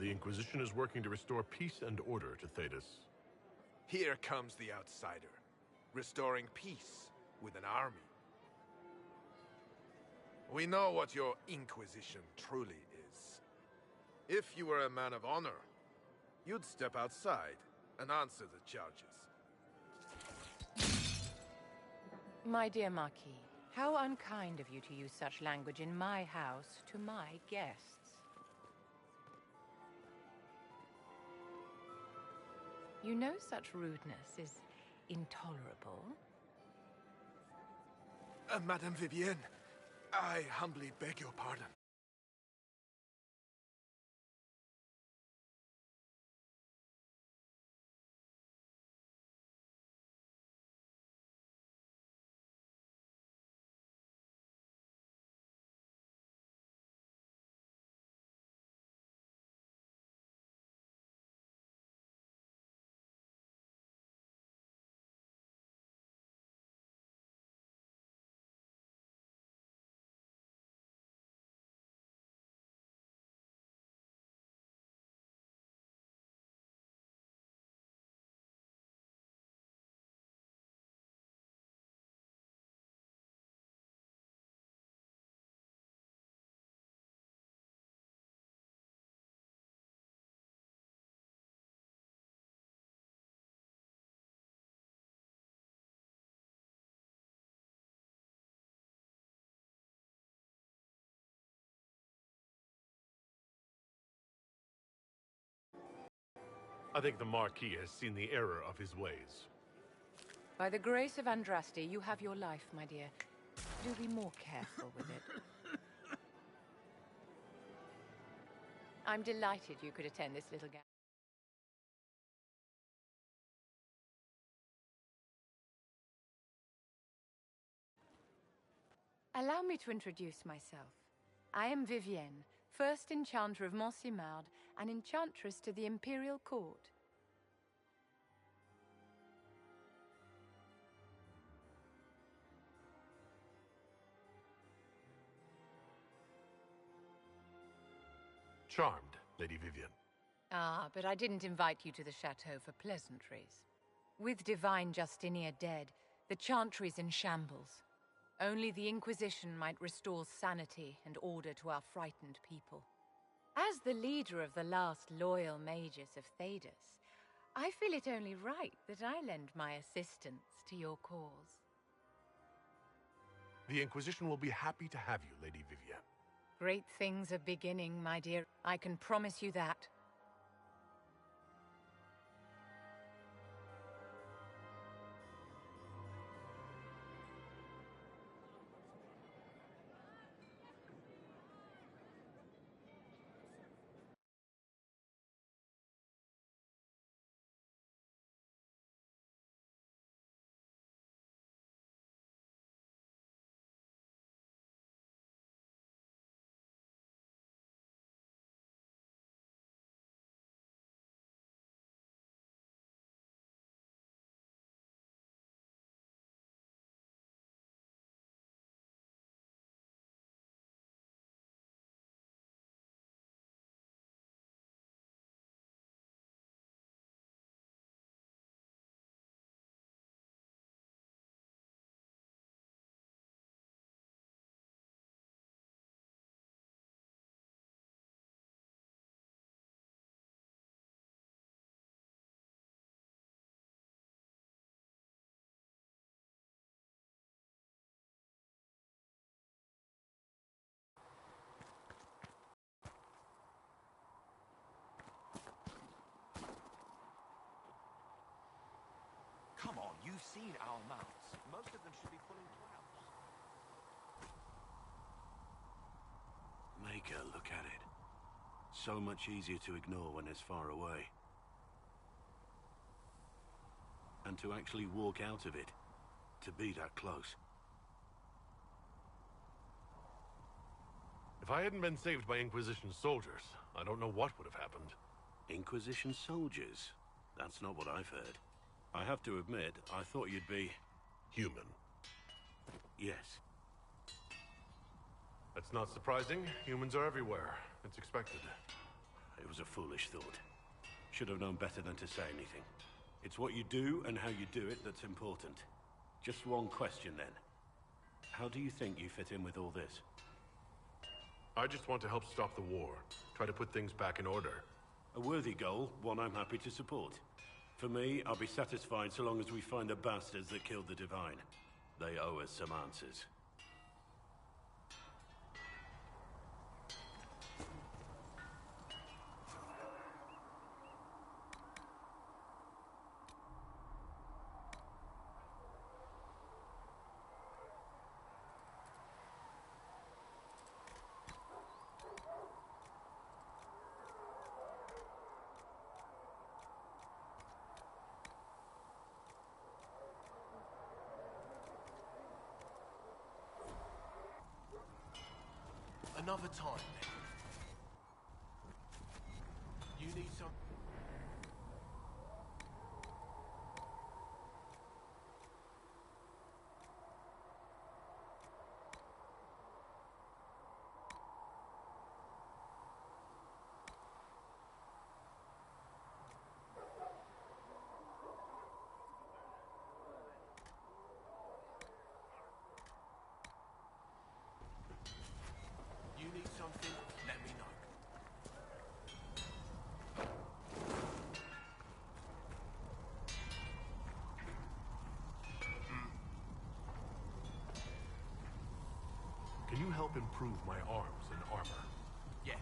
The Inquisition is working to restore peace and order to Thedas. Here comes the outsider, restoring peace with an army. We know what your Inquisition truly is. If you were a man of honor, you'd step outside and answer the charges. My dear Marquis, how unkind of you to use such language in my house to my guests. You know such rudeness is intolerable. Madame Vivienne, I humbly beg your pardon. I think the Marquis has seen the error of his ways. By the grace of Andraste, you have your life, my dear. Do be more careful with it. I'm delighted you could attend this little gathering. Allow me to introduce myself. I am Vivienne, first Enchanter of Montsimard and Enchantress to the Imperial Court. Charmed, Lady Vivienne. Ah, but I didn't invite you to the chateau for pleasantries. With Divine Justinia dead, the Chantry's in shambles. Only the Inquisition might restore sanity and order to our frightened people. As the leader of the last loyal mages of Thedas, I feel it only right that I lend my assistance to your cause. The Inquisition will be happy to have you, Lady Vivienne. Great things are beginning, my dear. I can promise you that. Come on, you've seen our mounts. Most of them should be pulling plows. Maker, look at it. So much easier to ignore when it's far away. And to actually walk out of it, to be that close. If I hadn't been saved by Inquisition soldiers, I don't know what would have happened. Inquisition soldiers? That's not what I've heard. I have to admit, I thought you'd be... human. Yes. That's not surprising. Humans are everywhere. It's expected. it was a foolish thought. Should have known better than to say anything. It's what you do and how you do it that's important. Just one question then. How do you think you fit in with all this? I just want to help stop the war. Try to put things back in order. A worthy goal, one I'm happy to support. For me, I'll be satisfied so long as we find the bastards that killed the Divine. They owe us some answers. Another time, then. You need some... You need something? Let me know. Can you help improve my arms and armor? Yes.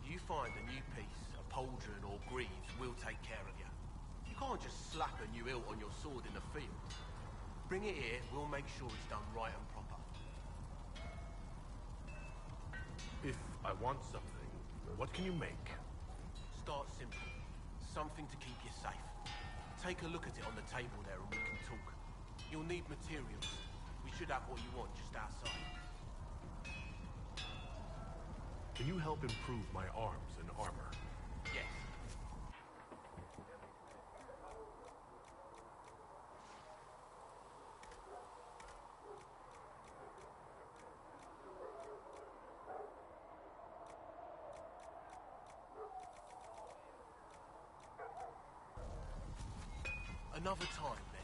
You find a new piece, a pauldron or greaves, we'll take care of you. You can't just slap a new hilt on your sword in the field. Bring it here, we'll make sure it's done right and proper. If I want something, what can you make? Start simple. Something to keep you safe. Take a look at it on the table there and we can talk. You'll need materials. We should have what you want just outside. Can you help improve my arms and armor? Yes. Another time, then.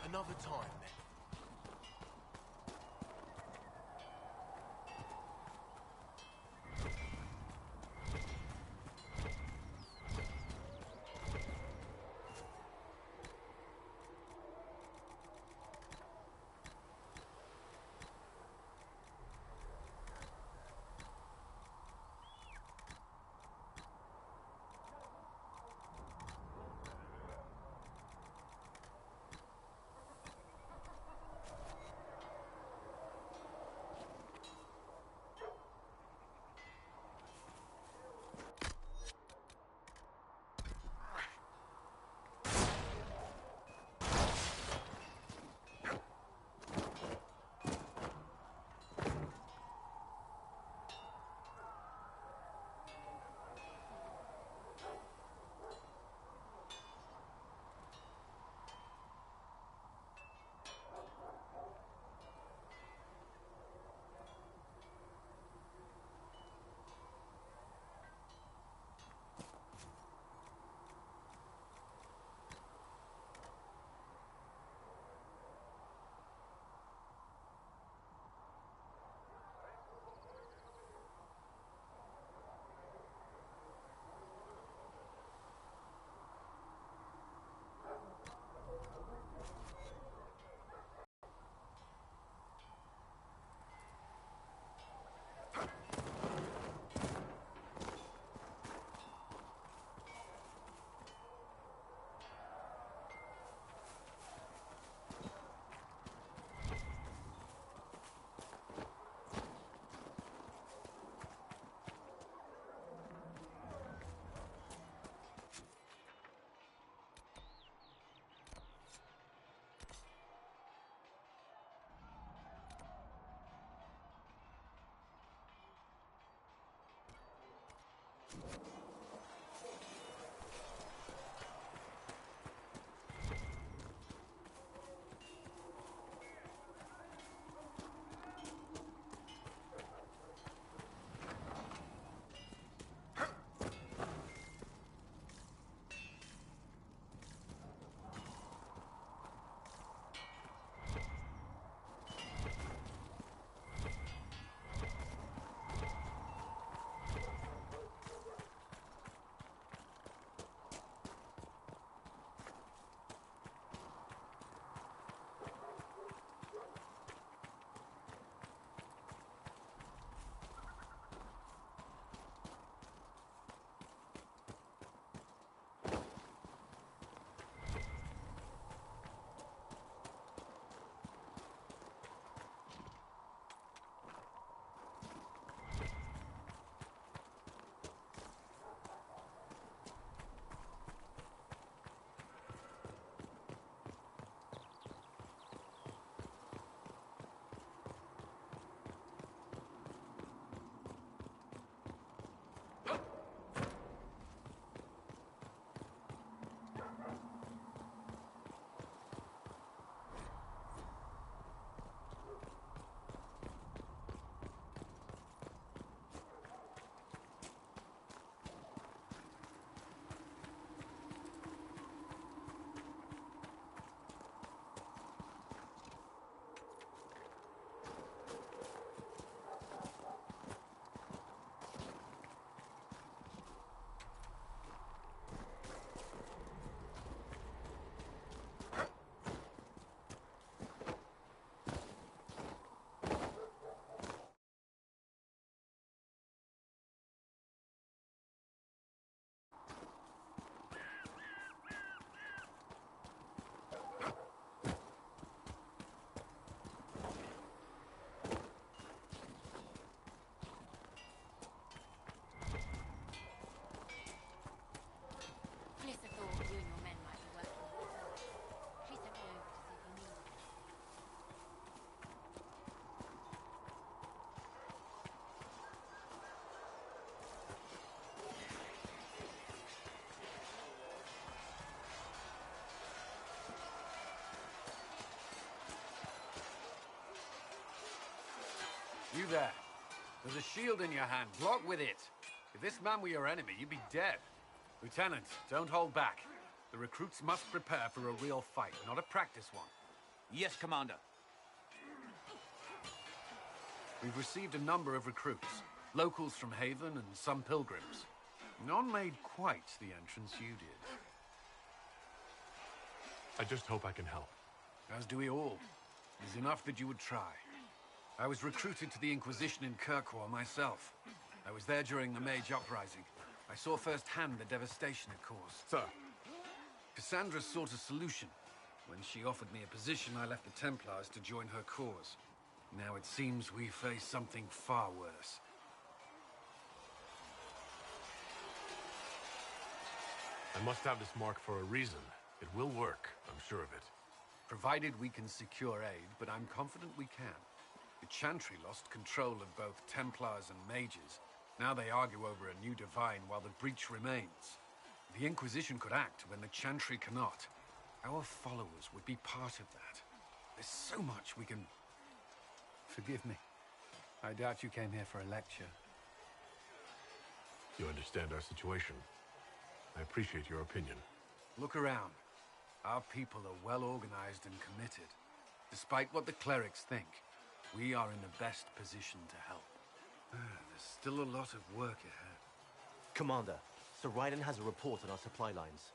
Another time, then. You there. There's a shield in your hand. Block with it. If this man were your enemy, you'd be dead. Lieutenant, don't hold back. The recruits must prepare for a real fight, not a practice one. Yes, Commander. We've received a number of recruits. Locals from Haven and some pilgrims. None made quite the entrance you did. I just hope I can help. As do we all. It's enough that you would try. I was recruited to the Inquisition in Kirkwall myself. I was there during the Mage Uprising. I saw firsthand the devastation it caused. Sir. Cassandra sought a solution. When she offered me a position, I left the Templars to join her cause. Now it seems we face something far worse. I must have this mark for a reason. It will work, I'm sure of it. Provided we can secure aid, but I'm confident we can. The Chantry lost control of both Templars and Mages. Now they argue over a new divine while the breach remains. The Inquisition could act when the Chantry cannot. Our followers would be part of that. There's so much we can... Forgive me. I doubt you came here for a lecture. You understand our situation. I appreciate your opinion. Look around. Our people are well organized and committed. Despite what the clerics think, we are in the best position to help. There's still a lot of work ahead. Commander, Sir Raiden has a report on our supply lines.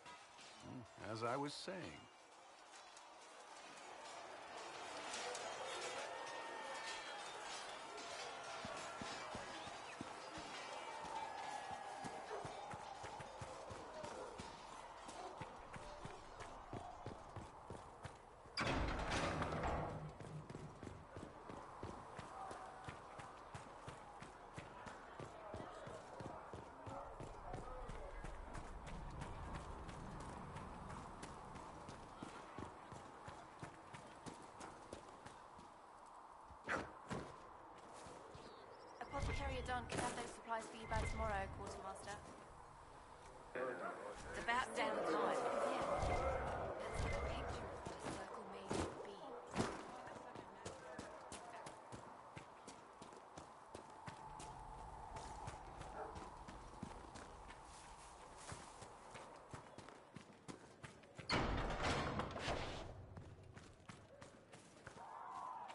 As I was saying. carrier don't get those supplies for you by tomorrow, Quartermaster. It's about damn time. Yeah. That's what a picture of what a circle made would be.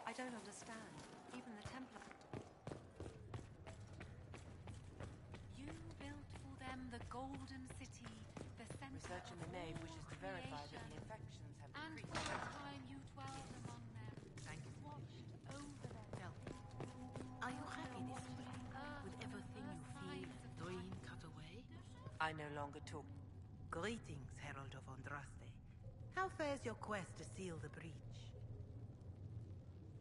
I don't understand. Even the Templar... You built for them the Golden City, the center Research in the nave wishes to verify that the infections have and decreased. for a time you dwelled among them, Thank you. watched over them. Tell me, are you happy this way? With everything you feel and dream cut away? I no longer talk. Greetings, Herald of Andraste. How fares your quest to seal the breach?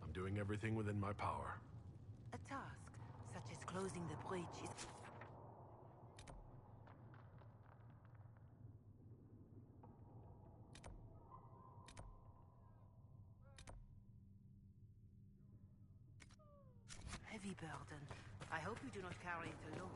I'm doing everything within my power. A task, such as closing the breach, is... heavy burden. I hope you do not carry it alone.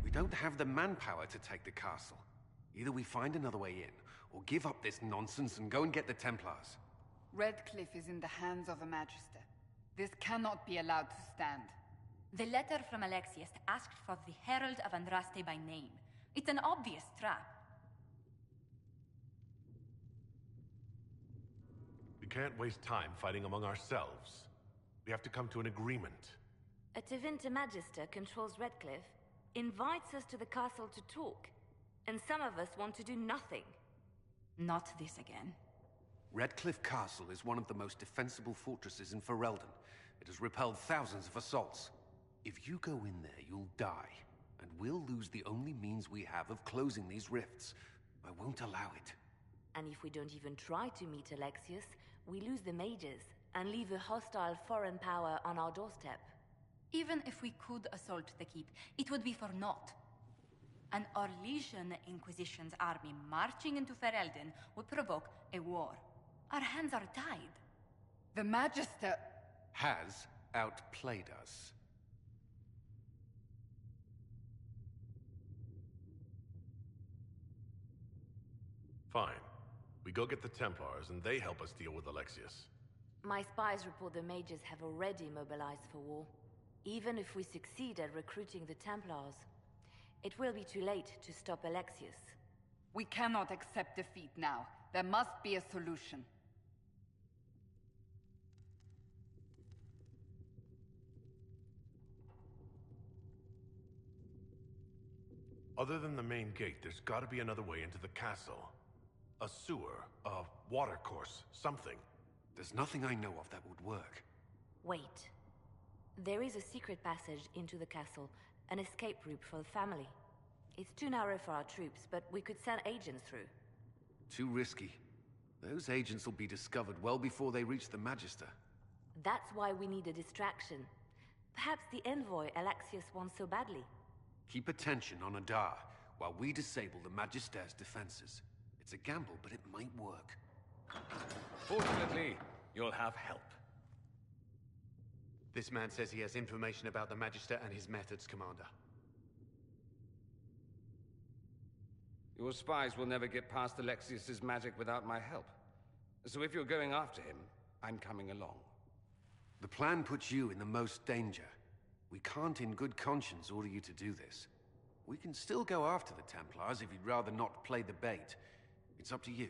We don't have the manpower to take the castle. Either we find another way in, or give up this nonsense and go and get the Templars. Redcliffe is in the hands of a Magister. This cannot be allowed to stand. The letter from Alexius asked for the Herald of Andraste by name. It's an obvious trap. We can't waste time fighting among ourselves. We have to come to an agreement. A Tevinter Magister controls Redcliffe, invites us to the castle to talk, and some of us want to do nothing. Not this again. Redcliffe Castle is one of the most defensible fortresses in Ferelden. It has repelled thousands of assaults. If you go in there, you'll die, and we'll lose the only means we have of closing these rifts. I won't allow it. And if we don't even try to meet Alexius, we lose the mages, and leave a hostile foreign power on our doorstep. Even if we could assault the keep, it would be for naught. An Orlesian Inquisition's army marching into Ferelden would provoke a war. Our hands are tied. The Magister... has outplayed us. Fine. We go get the Templars, and they help us deal with Alexius. My spies report the mages have already mobilized for war. Even if we succeed at recruiting the Templars, it will be too late to stop Alexius. We cannot accept defeat now. There must be a solution. Other than the main gate, there's gotta be another way into the castle. A sewer, a watercourse, something. There's nothing I know of that would work. Wait. There is a secret passage into the castle, an escape route for the family. It's too narrow for our troops, but we could send agents through. Too risky. Those agents will be discovered well before they reach the Magister. That's why we need a distraction. Perhaps the envoy Alexius wants so badly. Keep attention on Adar, while we disable the Magister's defenses. It's a gamble, but it might work. Fortunately, you'll have help. This man says he has information about the Magister and his methods, Commander. Your spies will never get past Alexius's magic without my help. So if you're going after him, I'm coming along. The plan puts you in the most danger. We can't in good conscience order you to do this. We can still go after the Templars if you'd rather not play the bait. It's up to you.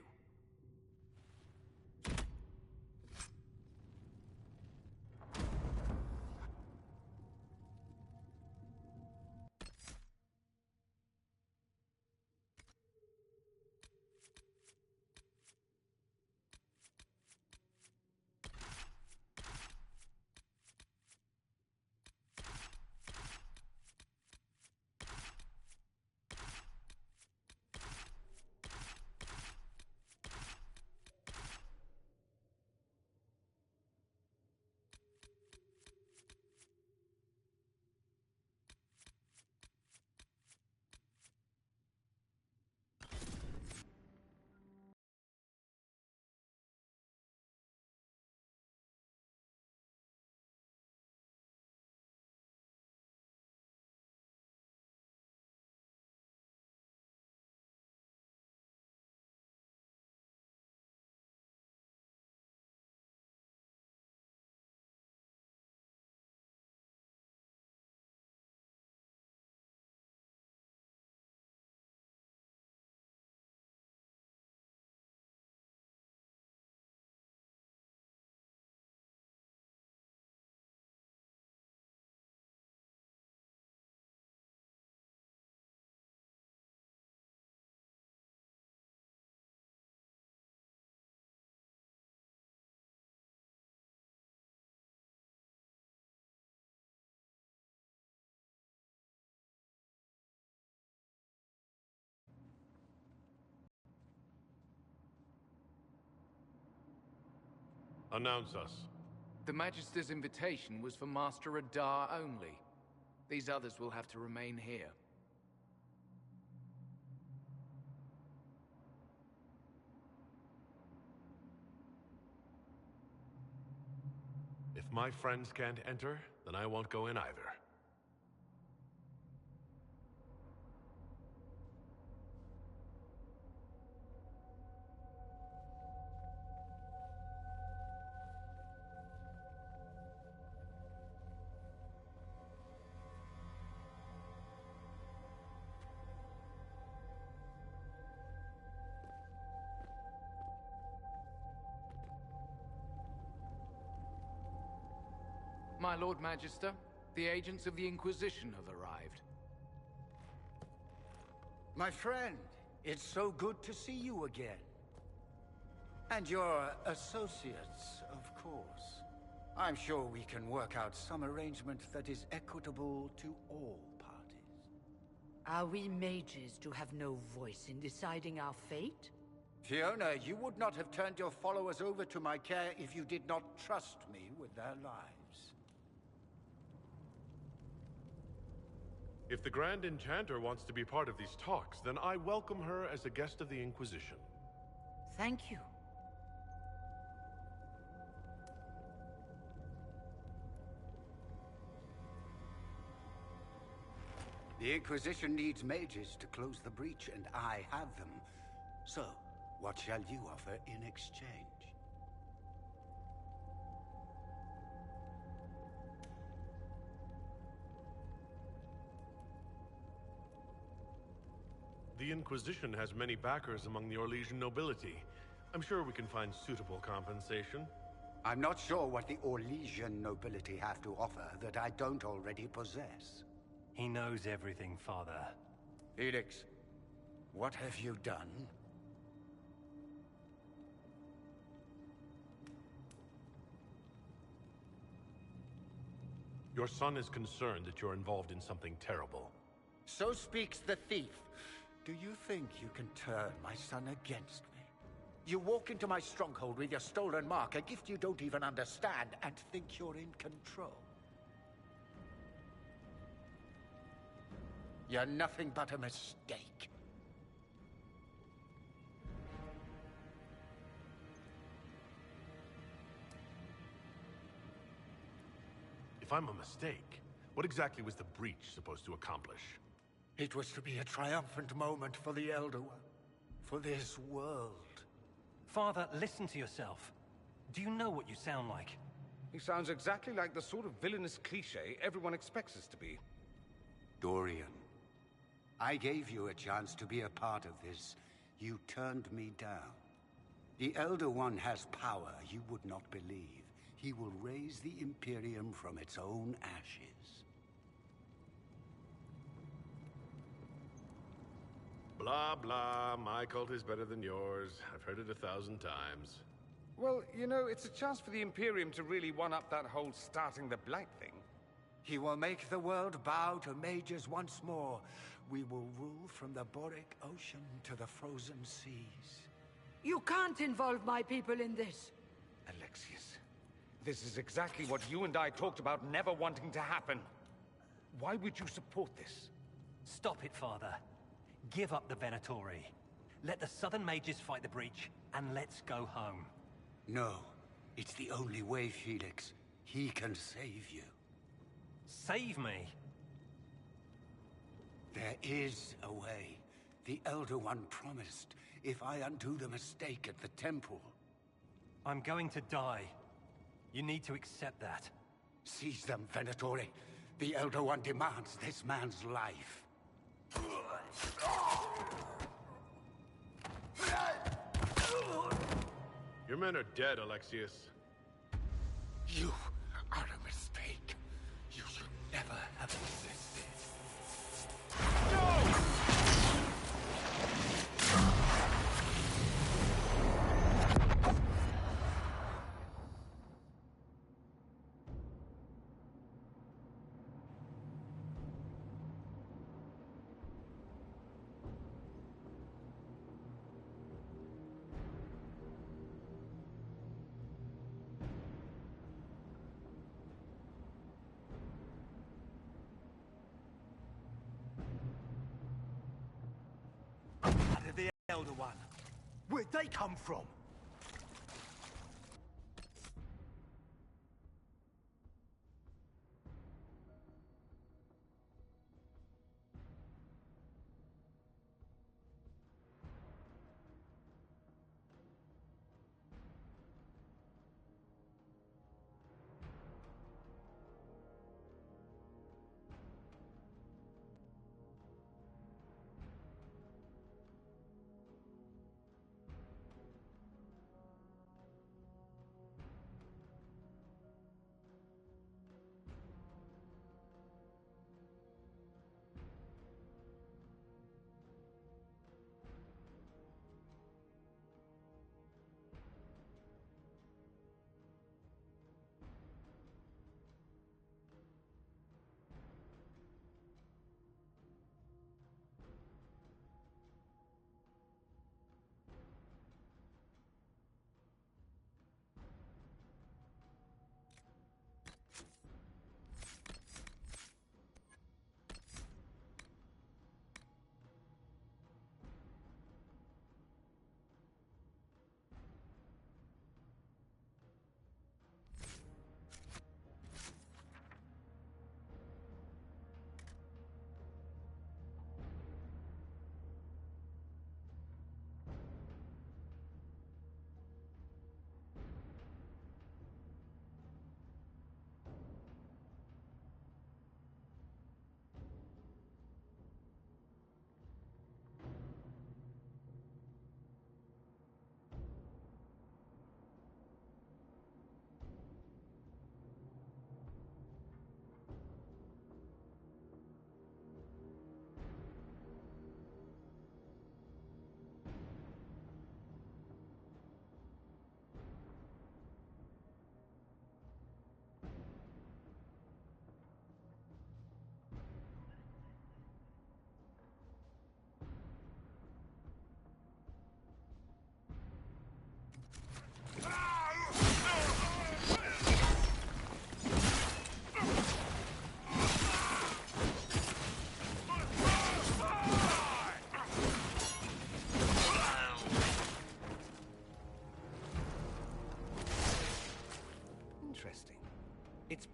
Announce us. The Magister's invitation was for Master Adar only. These others will have to remain here. If my friends can't enter, then I won't go in either. My Lord Magister, the agents of the Inquisition have arrived. My friend, it's so good to see you again. And your associates, of course. I'm sure we can work out some arrangement that is equitable to all parties. Are we mages to have no voice in deciding our fate? Fiona, you would not have turned your followers over to my care if you did not trust me with their lives. If the Grand Enchanter wants to be part of these talks, then I welcome her as a guest of the Inquisition. Thank you. The Inquisition needs mages to close the breach, and I have them. So, what shall you offer in exchange? The Inquisition has many backers among the Orlesian nobility. I'm sure we can find suitable compensation. I'm not sure what the Orlesian nobility have to offer that I don't already possess. He knows everything, Father. Felix, what have you done? Your son is concerned that you're involved in something terrible. So speaks the thief. Do you think you can turn my son against me? You walk into my stronghold with your stolen mark, a gift you don't even understand, and think you're in control. You're nothing but a mistake. If I'm a mistake, what exactly was the breach supposed to accomplish? It was to be a triumphant moment for the Elder One, for this world. Father, listen to yourself. Do you know what you sound like? He sounds exactly like the sort of villainous cliché everyone expects us to be. Dorian, I gave you a chance to be a part of this. You turned me down. The Elder One has power you would not believe. He will raise the Imperium from its own ashes. Blah, blah. My cult is better than yours. I've heard it 1,000 times. Well, you know, it's a chance for the Imperium to really one-up that whole starting the Blight thing. He will make the world bow to mages once more. We will rule from the Boric Ocean to the frozen seas. You can't involve my people in this. Alexius, this is exactly what you and I talked about never wanting to happen. Why would you support this? Stop it, Father. Give up the Venatori. Let the Southern Mages fight the breach, and let's go home. No. It's the only way, Felix. He can save you. Save me? There is a way. The Elder One promised, if I undo the mistake at the temple. I'm going to die. You need to accept that. Seize them, Venatori. The Elder One demands this man's life. Your men are dead, Alexius. You are a mistake. You should never have existed. No! The Elder One. Where'd they come from?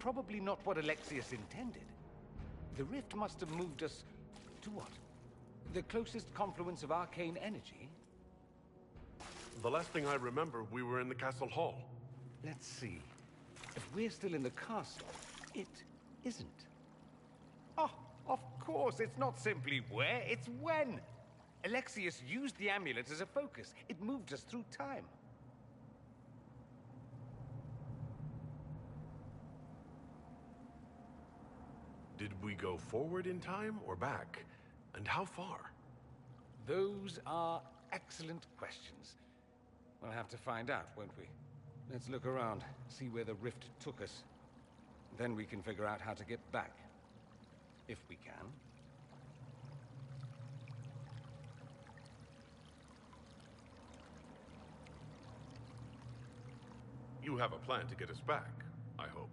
probably not what Alexius intended. The rift must have moved us to what? The closest confluence of arcane energy? The last thing I remember, we were in the castle hall. Let's see. If we're still in the castle, it isn't. Oh, of course, it's not simply where, it's when. Alexius used the amulet as a focus. It moved us through time. Did we go forward in time or back? And how far? Those are excellent questions. We'll have to find out, won't we? Let's look around, see where the rift took us. Then we can figure out how to get back. If we can. You have a plan to get us back, I hope.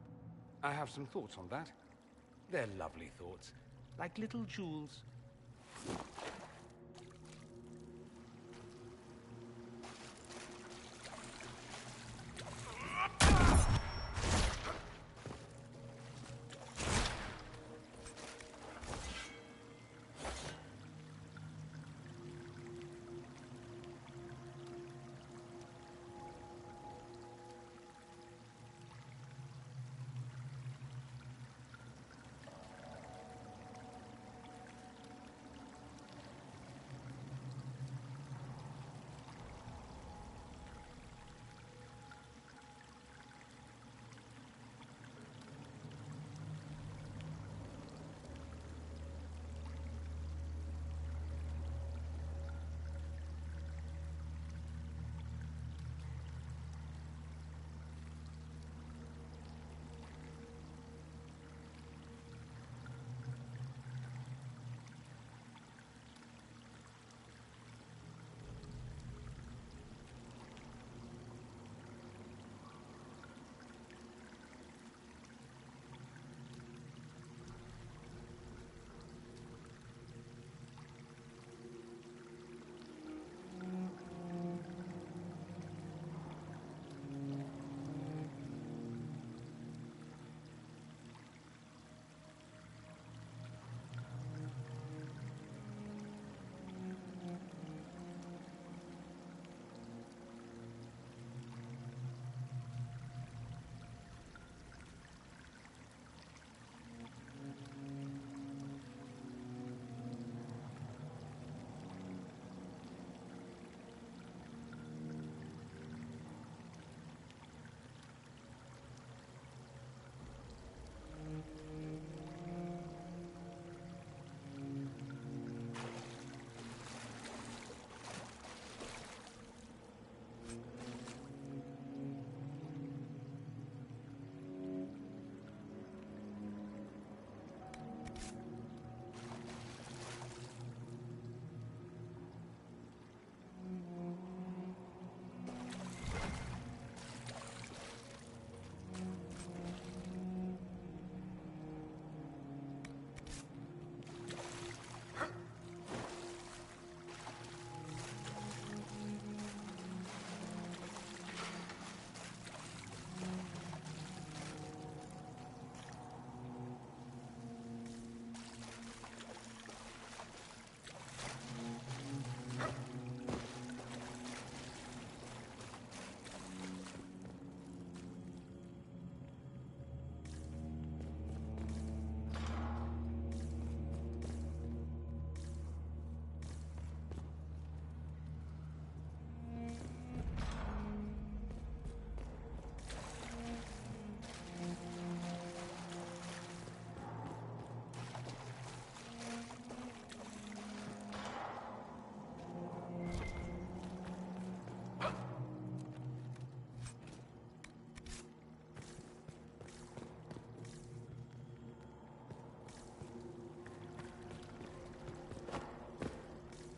I have some thoughts on that. They're lovely thoughts, like little jewels.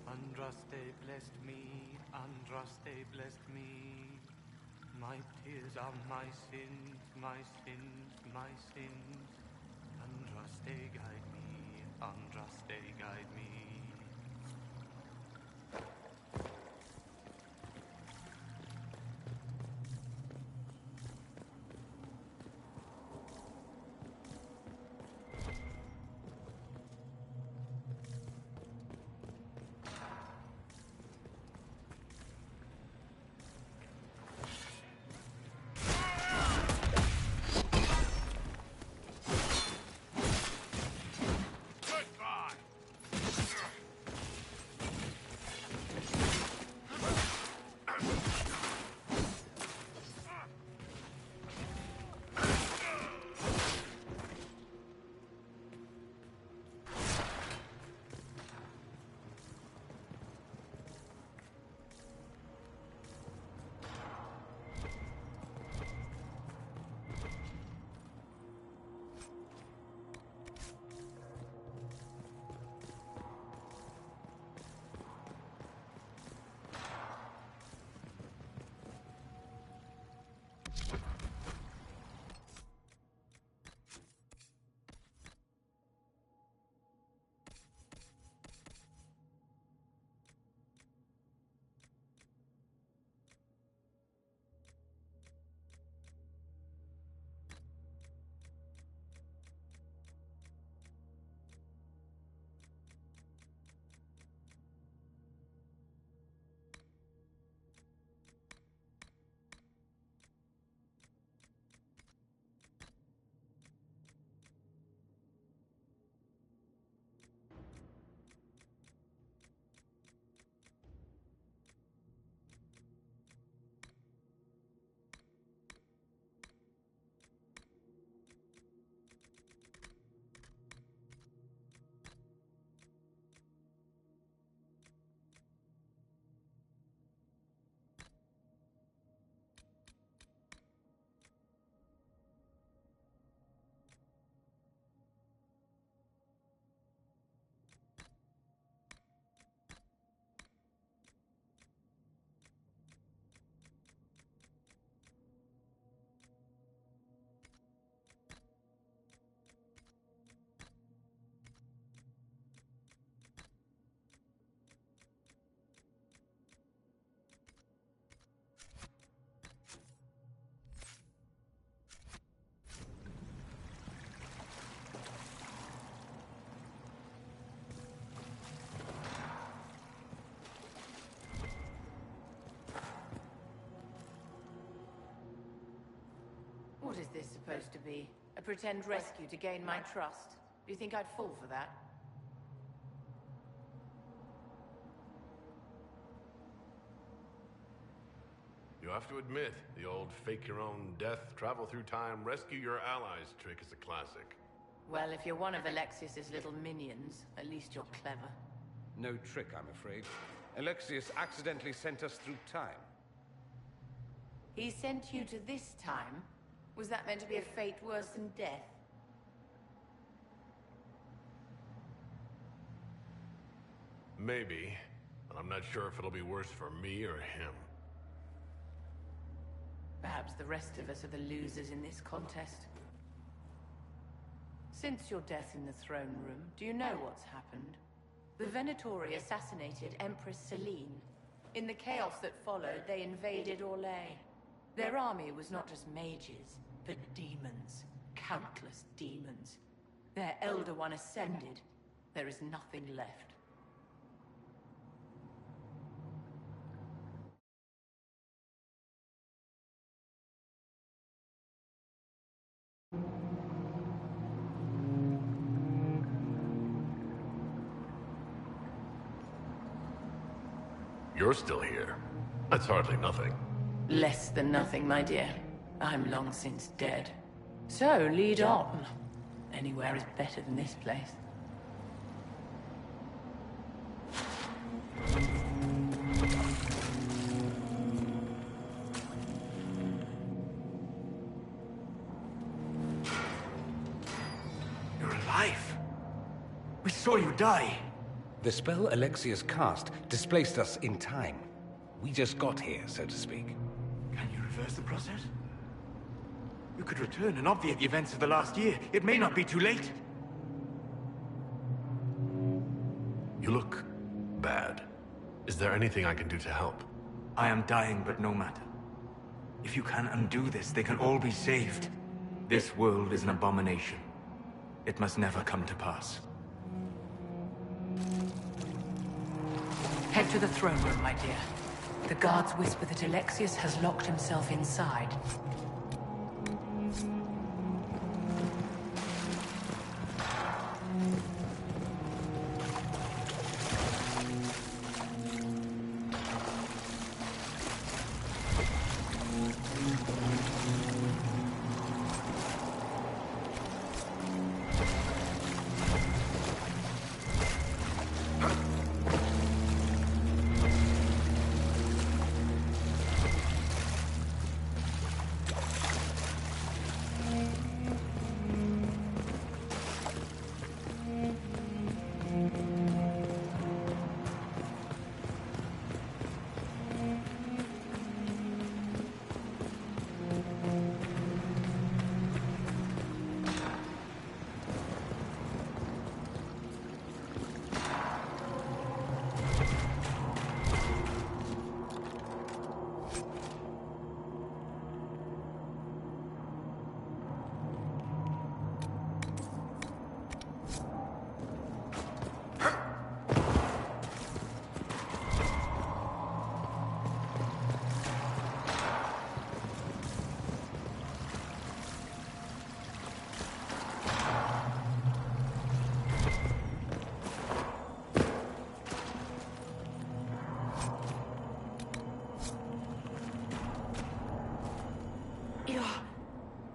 Andraste blessed me, Andraste blessed me. My tears are my sins, my sins, my sins. Andraste guide me, Andraste guide me. this supposed to be? A pretend rescue to gain my trust? Do you think I'd fall for that? You have to admit, the old fake-your-own-death, travel-through-time, rescue-your-allies trick is a classic. Well, if you're one of Alexius's little minions, at least you're clever. No trick, I'm afraid. Alexius accidentally sent us through time. He sent you to this time? Was that meant to be a fate worse than death? Maybe, but I'm not sure if it'll be worse for me or him. Perhaps the rest of us are the losers in this contest. Since your death in the throne room, do you know what's happened? The Venatori assassinated Empress Selene. In the chaos that followed, they invaded Orlais. Their army was not just mages, but demons. Countless demons. Their Elder One ascended. There is nothing left. You're still here. That's hardly nothing. Less than nothing, my dear. I'm long since dead. So, lead on. Anywhere is better than this place. You're alive. We saw you die. The spell Alexius cast displaced us in time. We just got here, so to speak. Can you reverse the process? You could return and obviate the events of the last year. It may not be too late. You look bad. Is there anything I can do to help? I am dying, but no matter. If you can undo this, they can all be saved. This world is an abomination. It must never come to pass. Head to the throne room, my dear. The guards whisper that Alexius has locked himself inside.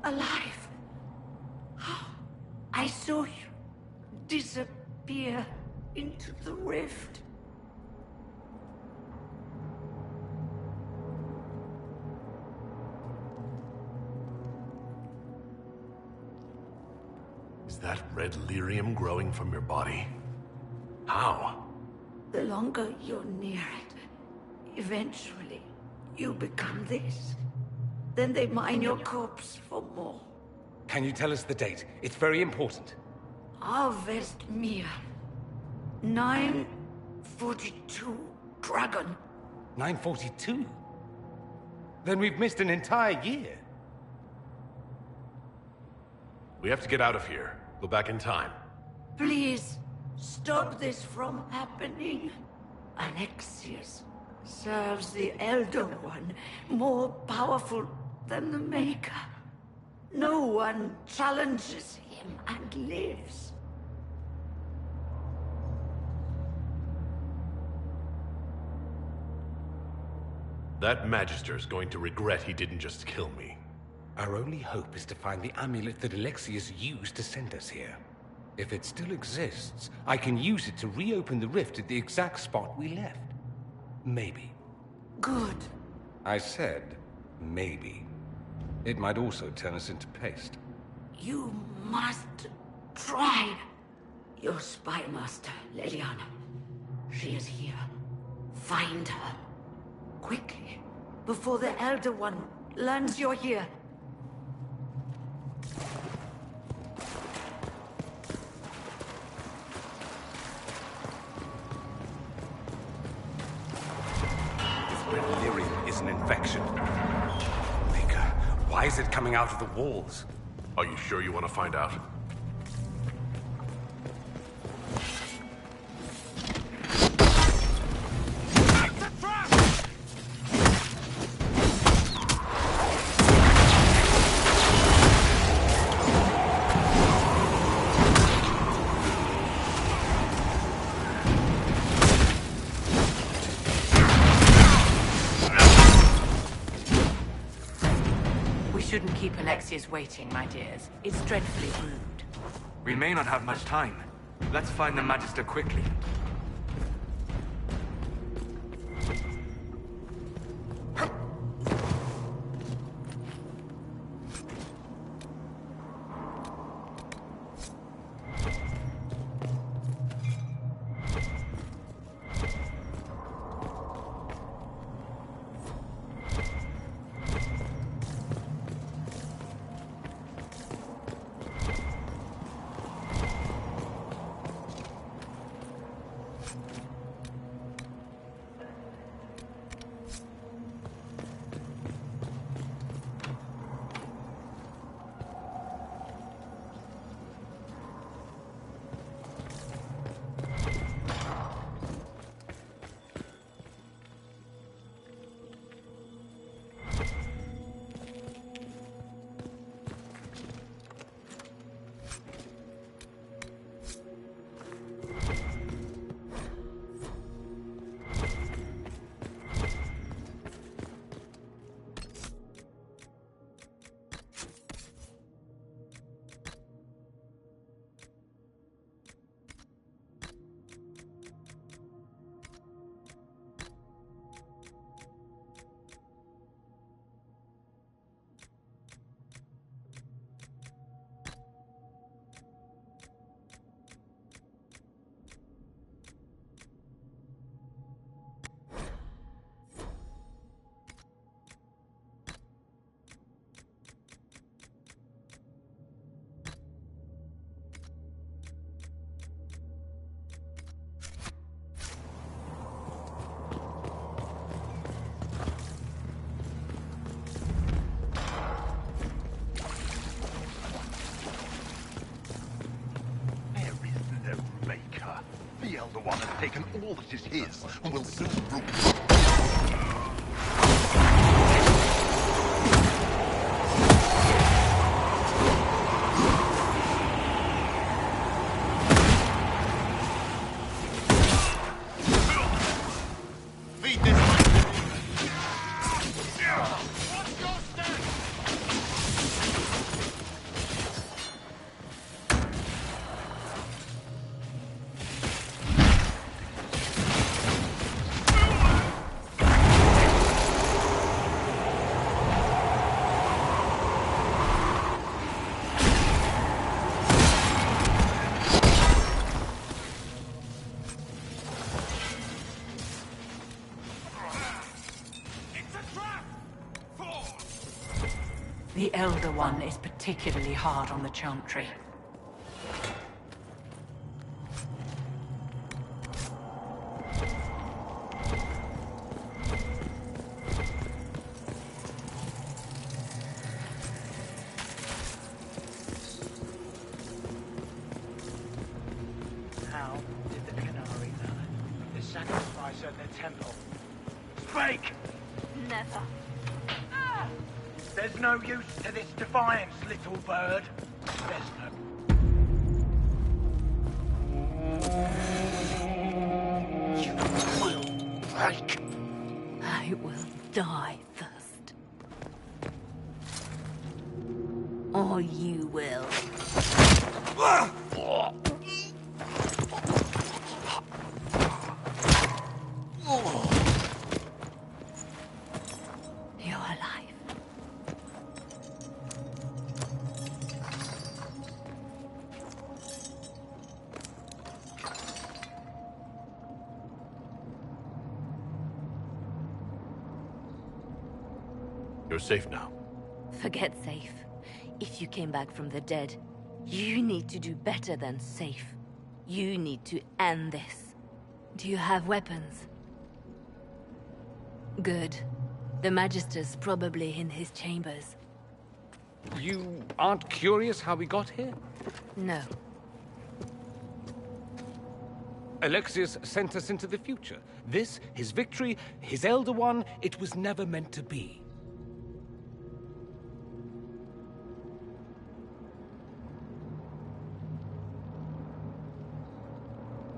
Alive. I saw you disappear into the rift. Is that red lyrium growing from your body? How? The longer you're near it, eventually you become this. Then they mine your corpse for more. Can you tell us the date? It's very important. Harvest Mir. 942 Dragon. 942? Then we've missed an entire year. We have to get out of here. Go back in time. Please, stop this from happening. Alexius serves the Elder One, more powerful than the Maker. No one challenges him and lives. That Magister's going to regret he didn't just kill me. Our only hope is to find the amulet that Alexius used to send us here. If it still exists, I can use it to reopen the rift at the exact spot we left. Maybe. Good. I said, maybe. It might also turn us into paste. You must try. Your spy master, Leliana. She is here. Find her. Quickly. Before the Elder One learns you're here. Delirium is an infection. Maker, why is it coming out of the walls? Are you sure you want to find out? Shouldn't keep Alexius waiting, my dears. It's dreadfully rude. We may not have much time. Let's find the Magister quickly. The Elder One has taken all that is his, and will soon rule. The Elder One is particularly hard on the Chantry. How did the Canary die? The sacrifice at the temple. Speak! Never. There's no use to this defiance, little bird. There's no... You will break. I will die first. Or you will. You're alive. You're safe now. Forget safe. If you came back from the dead, you need to do better than safe. You need to end this. Do you have weapons? Good. The Magister's probably in his chambers. You aren't curious how we got here? No. Alexius sent us into the future. This, his victory, his Elder One, it was never meant to be.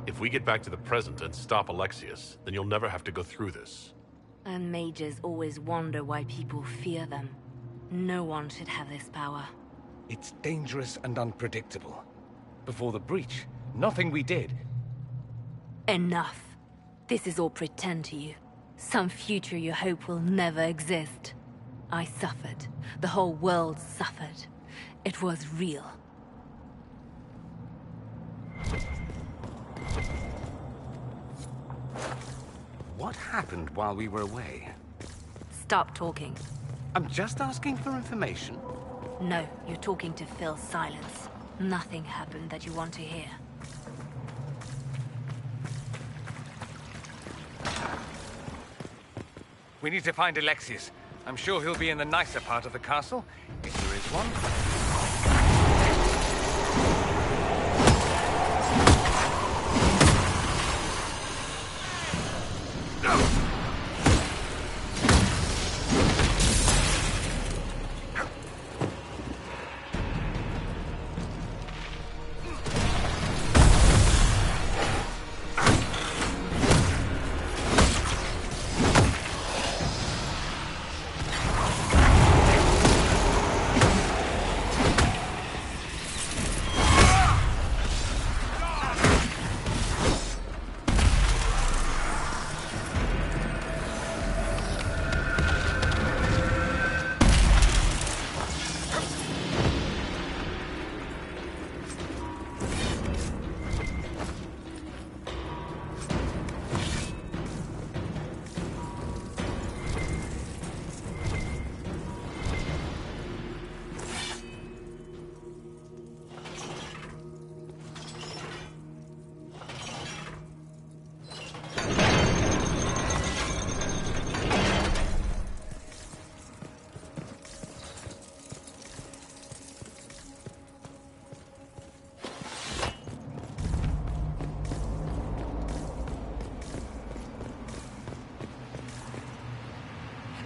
If we get back to the present and stop Alexius, then you'll never have to go through this. And mages always wonder why people fear them. No one should have this power. It's dangerous and unpredictable. Before the breach, nothing we did. Enough. This is all pretend to you. Some future you hope will never exist. I suffered. The whole world suffered. It was real. What happened while we were away? Stop talking. I'm just asking for information. No, you're talking to fill silence. Nothing happened that you want to hear. We need to find Alexius. I'm sure he'll be in the nicer part of the castle, if there is one.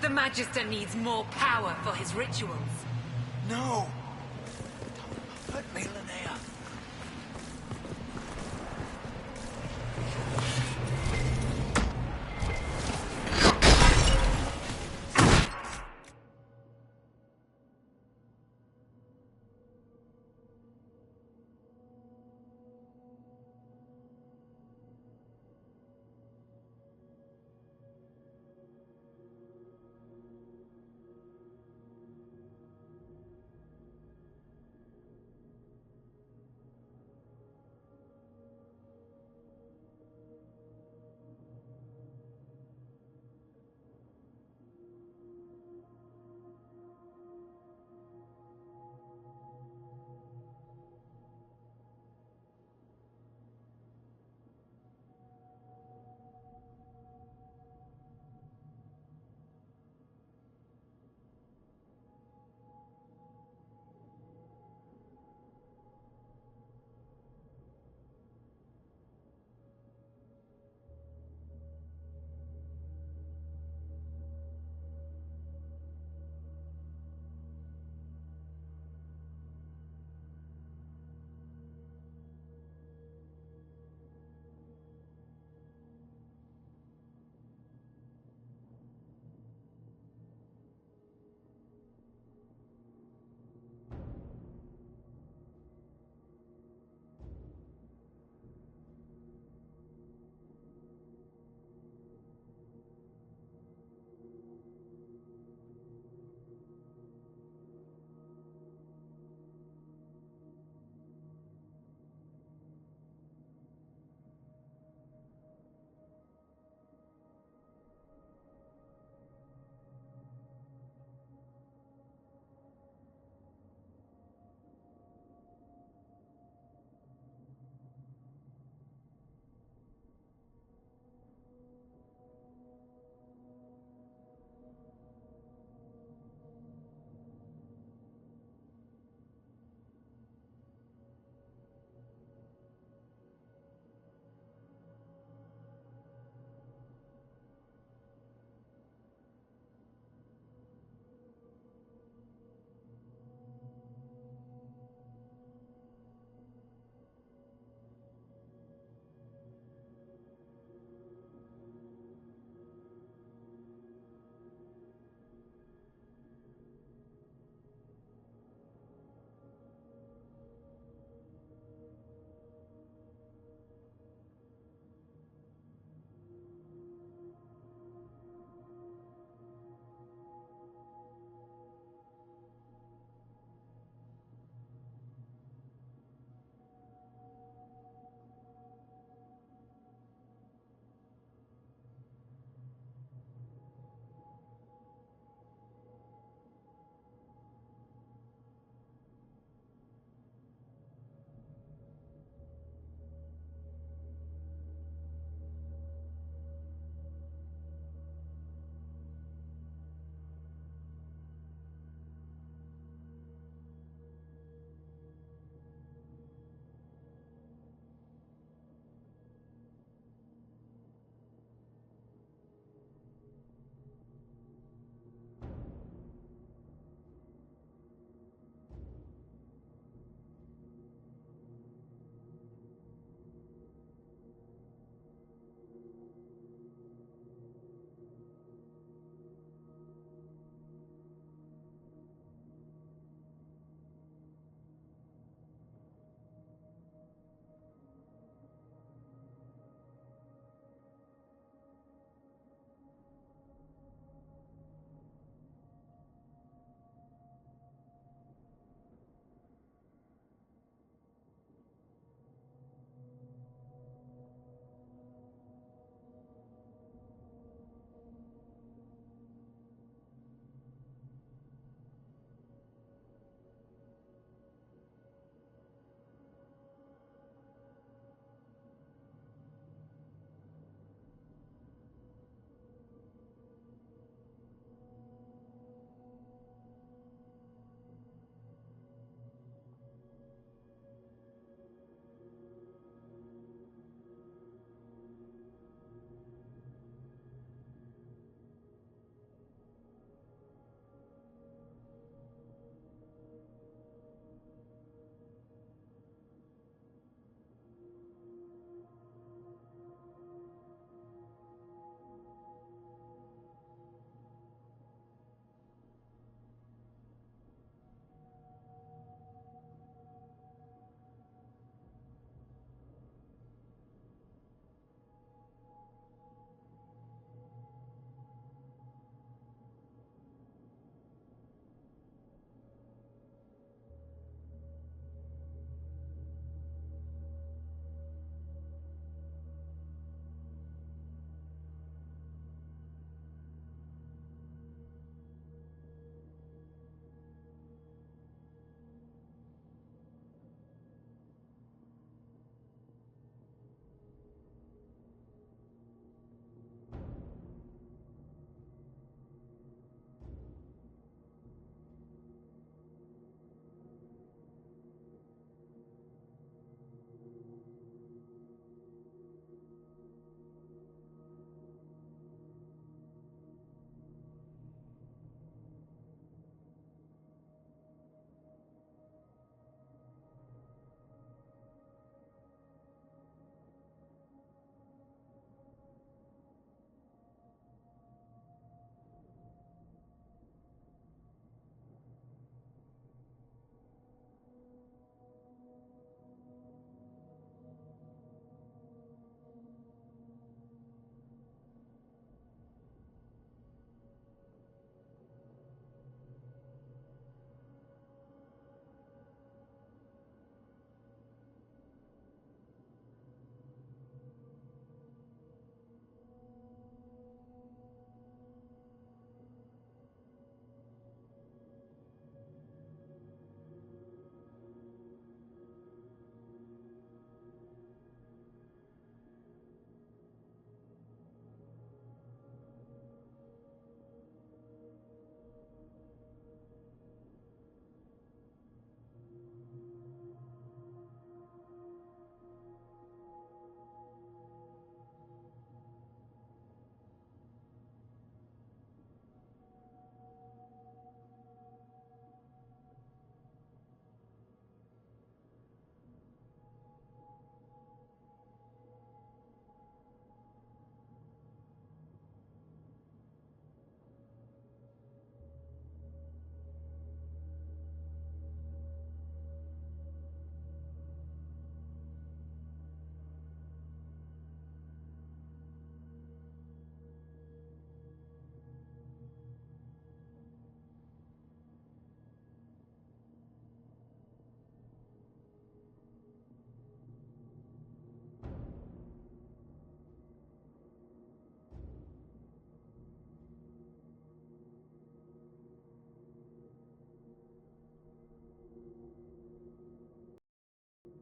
The Magister needs more power for his rituals. No! Don't hurt me, Linnea.